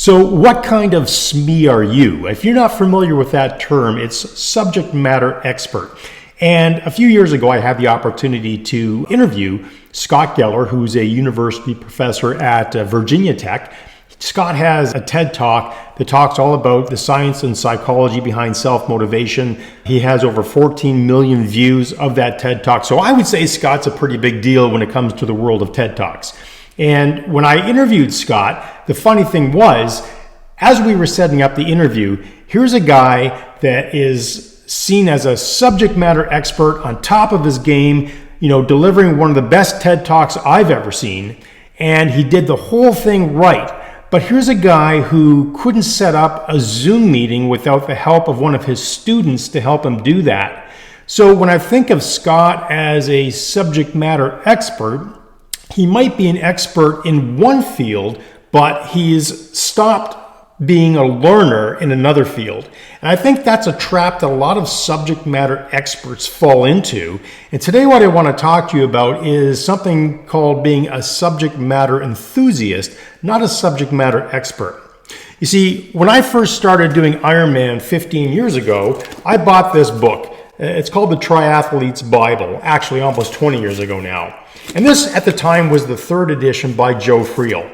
So what kind of SME are you? If you're not familiar with that term, it's subject matter expert. And a few years ago, I had the opportunity to interview Scott Geller, who's a university professor at Virginia Tech. Scott has a TED Talk that talks all about the science and psychology behind self-motivation. He has over 14 million views of that TED Talk. So I would say Scott's a pretty big deal when it comes to the world of TED Talks. And when I interviewed Scott, the funny thing was, as we were setting up the interview, here's a guy that is seen as a subject matter expert on top of his game, delivering one of the best TED Talks I've ever seen. And he did the whole thing right. But here's a guy who couldn't set up a Zoom meeting without the help of one of his students to help him do that. So when I think of Scott as a subject matter expert, he might be an expert in one field, but he's stopped being a learner in another field. And I think that's a trap that a lot of subject matter experts fall into. And today what I want to talk to you about is something called being a subject matter enthusiast, not a subject matter expert. You see, when I first started doing Ironman 15 years ago, I bought this book. It's called the Triathlete's Bible, actually almost 20 years ago now. And this, at the time, was the third edition by Joe Friel.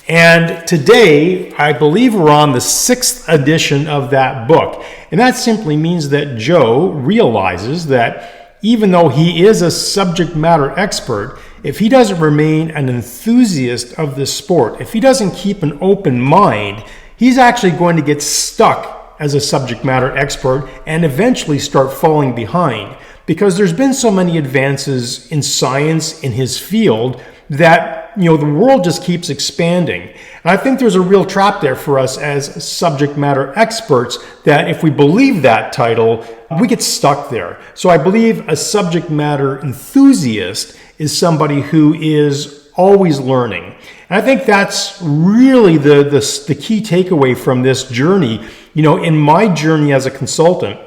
And today, I believe we're on the sixth edition of that book. And that simply means that Joe realizes that even though he is a subject matter expert, if he doesn't remain an enthusiast of the sport, if he doesn't keep an open mind, he's actually going to get stuck as a subject matter expert and eventually start falling behind. Because there's been so many advances in science in his field that the world just keeps expanding. And I think there's a real trap there for us as subject matter experts that if we believe that title, we get stuck there. So I believe a subject matter enthusiast is somebody who is always learning. And I think that's really the key takeaway from this journey. In my journey as a consultant,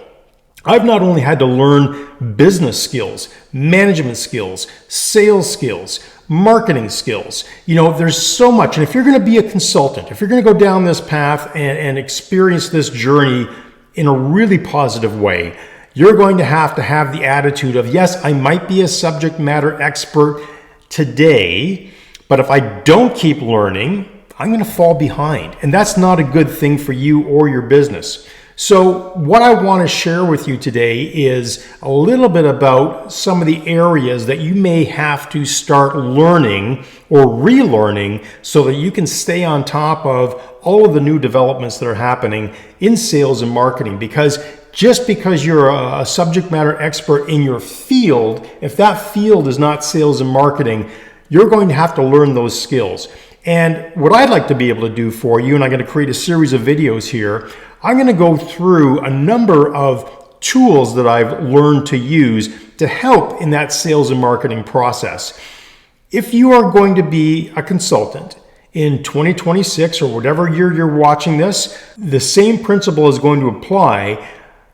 I've not only had to learn business skills, management skills, sales skills, marketing skills. There's so much. And if you're going to be a consultant, if you're going to go down this path and experience this journey in a really positive way, you're going to have the attitude of, yes, I might be a subject matter expert today, but if I don't keep learning, I'm going to fall behind. And that's not a good thing for you or your business. So what I want to share with you today is a little bit about some of the areas that you may have to start learning or relearning so that you can stay on top of all of the new developments that are happening in sales and marketing. Because just because you're a subject matter expert in your field, if that field is not sales and marketing, you're going to have to learn those skills. And what I'd like to be able to do for you, and I'm going to create a series of videos here, I'm going to go through a number of tools that I've learned to use to help in that sales and marketing process. If you are going to be a consultant in 2026 or whatever year you're watching this, the same principle is going to apply.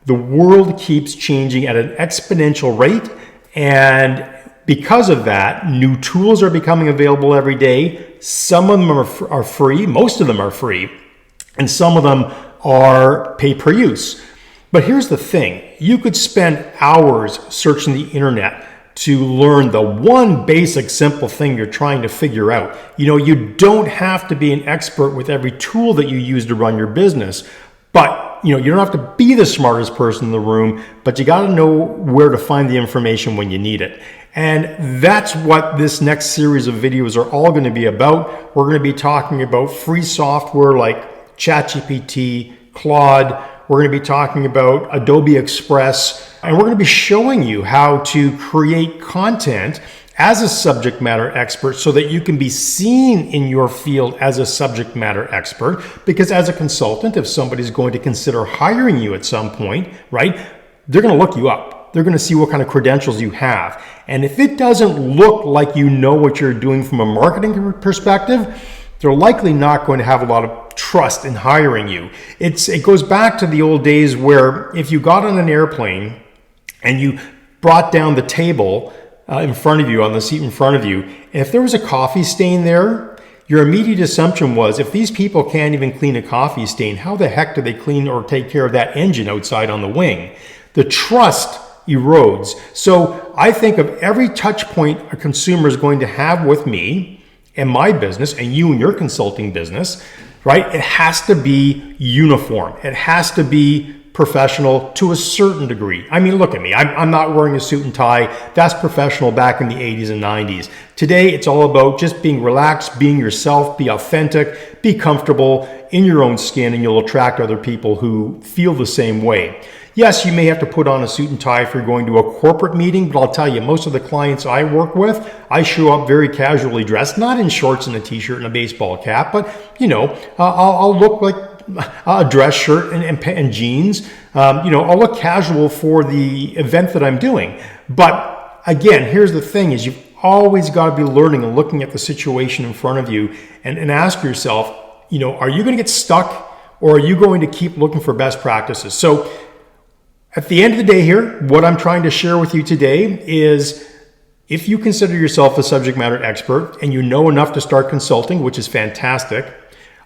The world keeps changing at an exponential rate, and because of that, new tools are becoming available every day. Some of them are free, most of them are free, and some of them are pay per use. But here's the thing, you could spend hours searching the internet to learn the one basic simple thing you're trying to figure out. You don't have to be an expert with every tool that you use to run your business, but you don't have to be the smartest person in the room, but you got to know where to find the information when you need it. And that's what this next series of videos are all going to be about. We're going to be talking about free software like ChatGPT, Claude. We're going to be talking about Adobe Express, and we're going to be showing you how to create content as a subject matter expert so that you can be seen in your field as a subject matter expert. Because as a consultant, if somebody's going to consider hiring you at some point, right, they're going to look you up. They're going to see what kind of credentials you have. And if it doesn't look like you know what you're doing from a marketing perspective, they're likely not going to have a lot of trust in hiring you. It goes back to the old days where if you got on an airplane and you brought down the table in front of you, on the seat in front of you, and if there was a coffee stain there, your immediate assumption was, if these people can't even clean a coffee stain, how the heck do they clean or take care of that engine outside on the wing? The trust erodes. So I think of every touch point a consumer is going to have with me and my business, and you and your consulting business, right? It has to be uniform. It has to be professional to a certain degree. I mean, look at me. I'm not wearing a suit and tie. That's professional back in the 80s and 90s. Today, it's all about just being relaxed, being yourself, be authentic, be comfortable in your own skin, and you'll attract other people who feel the same way. Yes, you may have to put on a suit and tie if you're going to a corporate meeting, but I'll tell you, most of the clients I work with, I show up very casually dressed, not in shorts and a t-shirt and a baseball cap, but I'll look like a dress shirt and jeans. I'll look casual for the event that I'm doing. But again, here's the thing is you've always got to be learning and looking at the situation in front of you and ask yourself, are you going to get stuck or are you going to keep looking for best practices? So at the end of the day here, what I'm trying to share with you today is if you consider yourself a subject matter expert and you know enough to start consulting, which is fantastic,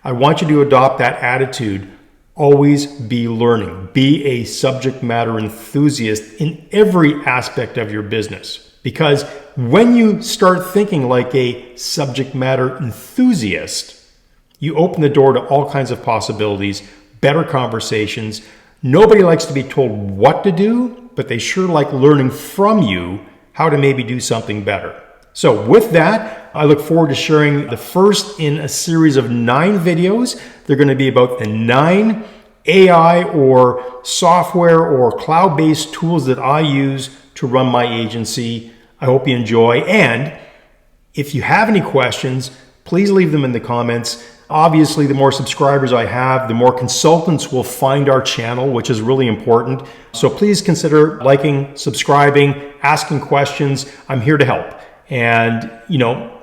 I want you to adopt that attitude. Always be learning. Be a subject matter enthusiast in every aspect of your business. Because when you start thinking like a subject matter enthusiast, you open the door to all kinds of possibilities, better conversations. Nobody likes to be told what to do, but they sure like learning from you how to maybe do something better. So with that, I look forward to sharing the first in a series of 9 videos. They're going to be about the 9 AI or software or cloud-based tools that I use to run my agency. I hope you enjoy. And if you have any questions, please leave them in the comments. Obviously, the more subscribers I have, the more consultants will find our channel, which is really important. So please consider liking, subscribing, asking questions. I'm here to help. And,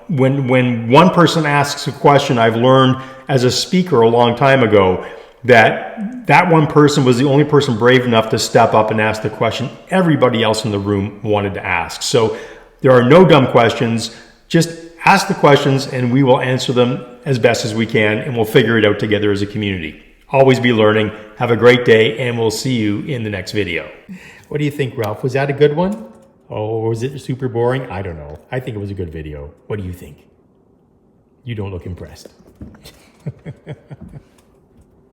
when one person asks a question, I've learned as a speaker a long time ago that one person was the only person brave enough to step up and ask the question everybody else in the room wanted to ask. So there are no dumb questions. Just ask the questions and we will answer them as best as we can, and we'll figure it out together as a community. Always be learning. Have a great day, and we'll see you in the next video. What do you think, Ralph? Was that a good one? Oh, was it super boring? I don't know. I think it was a good video. What do you think? You don't look impressed.